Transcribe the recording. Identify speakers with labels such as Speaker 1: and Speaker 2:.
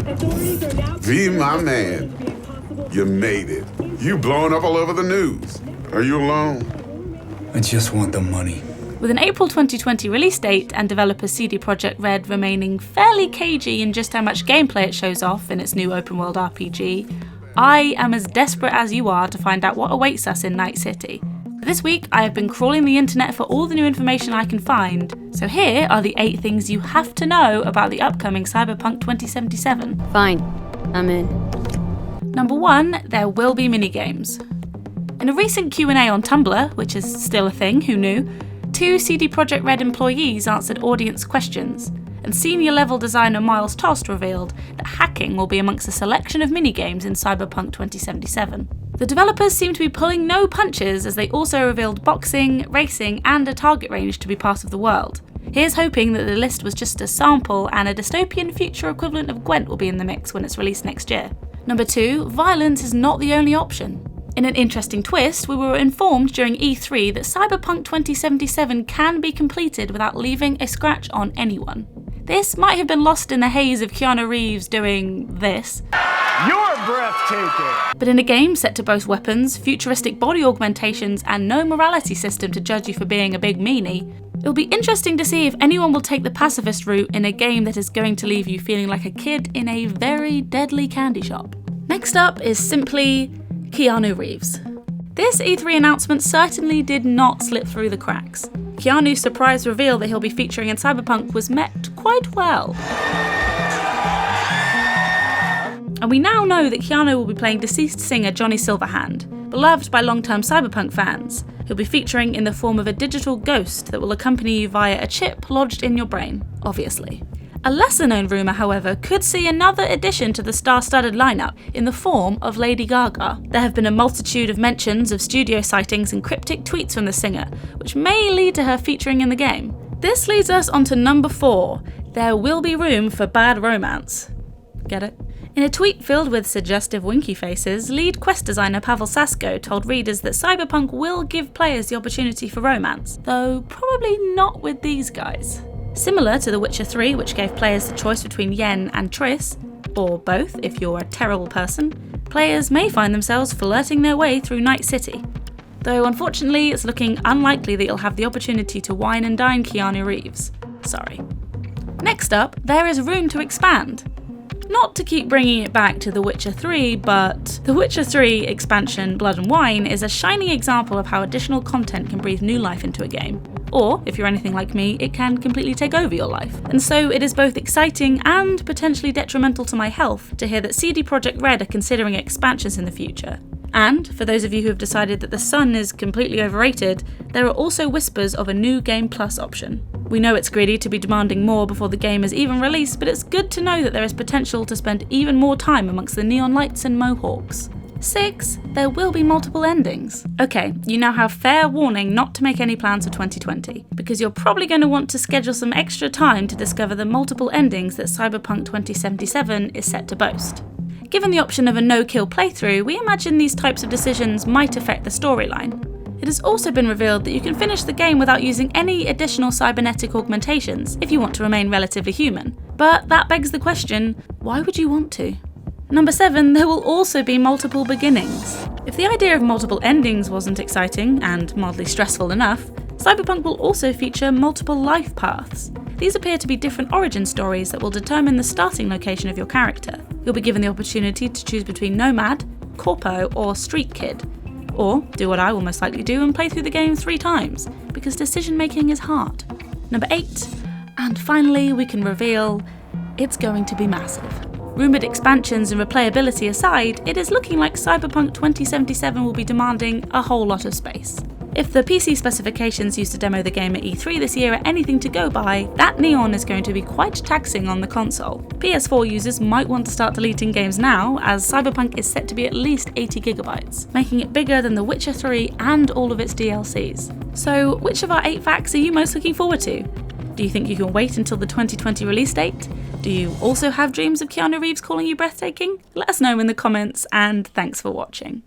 Speaker 1: V, my man, you made it. You blowing up all over the news. Are you alone?
Speaker 2: I just want the money.
Speaker 3: With an April 2020 release date and developer CD Projekt Red remaining fairly cagey in just how much gameplay it shows off in its new open-world RPG, I am as desperate as you are to find out what awaits us in Night City. This week, I have been crawling the internet for all the new information I can find, so here are the 8 things you have to know about the upcoming Cyberpunk 2077.
Speaker 4: Fine, I'm in.
Speaker 3: Number 1, there will be minigames. In a recent Q&A on Tumblr, which is still a thing, who knew, 2 CD Projekt Red employees answered audience questions, and senior level designer Miles Tost revealed that hacking will be amongst a selection of minigames in Cyberpunk 2077. The developers seem to be pulling no punches as they also revealed boxing, racing, and a target range to be part of the world. Here's hoping that the list was just a sample and a dystopian future equivalent of Gwent will be in the mix when it's released next year. Number 2, violence is not the only option. In an interesting twist, we were informed during E3 that Cyberpunk 2077 can be completed without leaving a scratch on anyone. This might have been lost in the haze of Keanu Reeves doing this.
Speaker 5: You're breathtaking!
Speaker 3: But in a game set to boast weapons, futuristic body augmentations, and no morality system to judge you for being a big meanie, it'll be interesting to see if anyone will take the pacifist route in a game that is going to leave you feeling like a kid in a very deadly candy shop. Next up is simply Keanu Reeves. This E3 announcement certainly did not slip through the cracks. Keanu's surprise reveal that he'll be featuring in Cyberpunk was met quite well. And we now know that Keanu will be playing deceased singer Johnny Silverhand, beloved by long-term Cyberpunk fans. He'll be featuring in the form of a digital ghost that will accompany you via a chip lodged in your brain, obviously. A lesser-known rumour, however, could see another addition to the star-studded lineup in the form of Lady Gaga. There have been a multitude of mentions of studio sightings and cryptic tweets from the singer, which may lead to her featuring in the game. This leads us on to number 4. There will be room for bad romance. Get it? In a tweet filled with suggestive winky faces, lead quest designer Pavel Sasko told readers that Cyberpunk will give players the opportunity for romance, though probably not with these guys. Similar to The Witcher 3, which gave players the choice between Yen and Triss, or both if you're a terrible person, players may find themselves flirting their way through Night City. Though unfortunately it's looking unlikely that you'll have the opportunity to wine and dine Keanu Reeves. Sorry. Next up, there is room to expand. Not to keep bringing it back to The Witcher 3, but The Witcher 3 expansion Blood and Wine is a shining example of how additional content can breathe new life into a game. Or, if you're anything like me, it can completely take over your life. And so it is both exciting and potentially detrimental to my health to hear that CD Projekt Red are considering expansions in the future. And, for those of you who have decided that the sun is completely overrated, there are also whispers of a new Game Plus option. We know it's greedy to be demanding more before the game is even released, but it's good to know that there is potential to spend even more time amongst the neon lights and mohawks. 6. There will be multiple endings. Okay, you now have fair warning not to make any plans for 2020, because you're probably going to want to schedule some extra time to discover the multiple endings that Cyberpunk 2077 is set to boast. Given the option of a no-kill playthrough, we imagine these types of decisions might affect the storyline. It has also been revealed that you can finish the game without using any additional cybernetic augmentations if you want to remain relatively human. But that begs the question, why would you want to? Number 7, there will also be multiple beginnings. If the idea of multiple endings wasn't exciting and mildly stressful enough, Cyberpunk will also feature multiple life paths. These appear to be different origin stories that will determine the starting location of your character. You'll be given the opportunity to choose between Nomad, Corpo, or Street Kid. Or do what I will most likely do and play through the game 3 times, because decision making is hard. Number 8, and finally we can reveal it's going to be massive. Rumoured expansions and replayability aside, it is looking like Cyberpunk 2077 will be demanding a whole lot of space. If the PC specifications used to demo the game at E3 this year are anything to go by, that neon is going to be quite taxing on the console. PS4 users might want to start deleting games now, as Cyberpunk is set to be at least 80GB, making it bigger than The Witcher 3 and all of its DLCs. So which of our 8 facts are you most looking forward to? Do you think you can wait until the 2020 release date? Do you also have dreams of Keanu Reeves calling you breathtaking? Let us know in the comments, and thanks for watching.